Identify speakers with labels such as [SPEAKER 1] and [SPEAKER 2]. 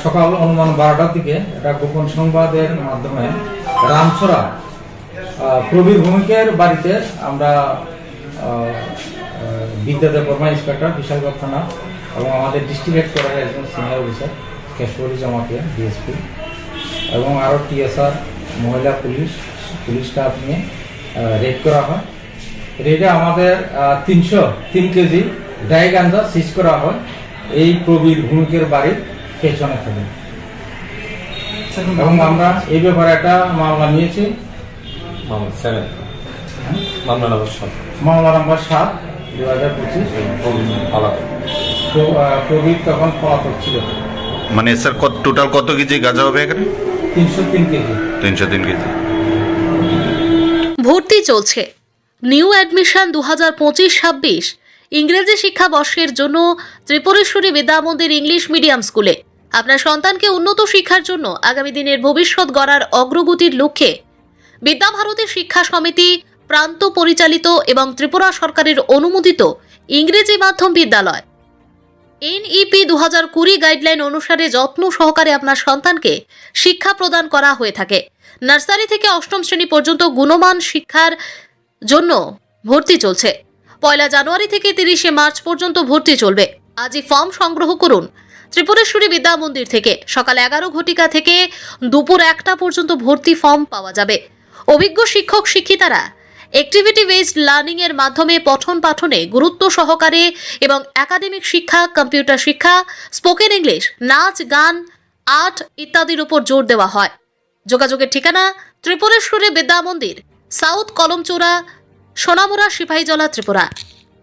[SPEAKER 1] সকাল অনুমান 12টার দিকে একটা গোপন সংবাদের মাধ্যমে রামছড়া প্রবীর ভৌমিকের বাড়িতে আমরা বিদ্যাধর বর্মা ইন্সপেক্টর বিশালগড় থানা এবং আমাদের ডিস্ট্রিক্ট হেডকোয়ার্টারের একজন সিনিয়র অফিসার কেশবরী জামাতিয়া ডিএসপি এবং আরও টিএসআর মহিলা পুলিশ স্টাফ নিয়ে রেড করা হয়। রেডে আমাদের 303 কেজি ড্রাই গাঁজা সিজ করা হয় এই প্রবীর ভৌমিকের বাড়ির পেছনে থেকে। এবং আমরা এই ব্যাপারে একটা মামলা নিয়েছি, মামলা নাম্বার 7 2025। প্রবীর তখন পলাতক ছিল।
[SPEAKER 2] মানে স্যার টোটাল কত কেজি গাঁজা হবে এখানে?
[SPEAKER 1] 303 কেজি।
[SPEAKER 2] 303 কেজি।
[SPEAKER 3] ভর্তি চলছে নিউ অ্যাডমিশন 2025-26 ইংরেজি শিক্ষাবর্ষের জন্য ত্রিপুরেশ্বরী বিদ্যামন্দির ইংলিশ মিডিয়াম স্কুলে আপনার সন্তানকে উন্নত শিক্ষার জন্য আগামী দিনের ভবিষ্যৎ গড়ার অগ্রগতির লক্ষ্যে বিদ্যাভারতী শিক্ষা সমিতি প্রান্ত পরিচালিত এবং ত্রিপুরা সরকারের অনুমোদিত ইংরেজি মাধ্যম বিদ্যালয় NEP 2020 গাইডলাইন অনুসারে যত্ন সহকারে আপনার সন্তানকে শিক্ষা প্রদান করা হয়ে থাকে। নার্সারি থেকে অষ্টম শ্রেণী পর্যন্ত গুণমান শিক্ষার জন্য ভর্তি চলছে। 1 জানুয়ারি থেকে 30 মার্চ পর্যন্ত ভর্তি চলবে। আজই ফর্ম সংগ্রহ করুন ত্রিপুরেশ্বরী বিদ্যা মন্দির থেকে। সকাল 11 ঘটিকা থেকে দুপুর 1টা পর্যন্ত ভর্তি ফর্ম পাওয়া যাবে। অভিজ্ঞ শিক্ষক শিক্ষিকারা অ্যাক্টিভিটি বেসড লার্নিং এর মাধ্যমে পঠন পাঠনে গুরুত্ব সহকারে এবং একাডেমিক শিক্ষা, কম্পিউটার শিক্ষা, স্পোকেন ইংলিশ, নাচ, গান, আর্ট ইত্যাদির উপর জোর দেওয়া হয়। যোগাযোগের ঠিকানা ত্রিপুরেশ্বরী বিদ্যা মন্দির, সাউথ কলমচৌড়া, সোনামুড়া, সিপাহীজলা, ত্রিপুরা।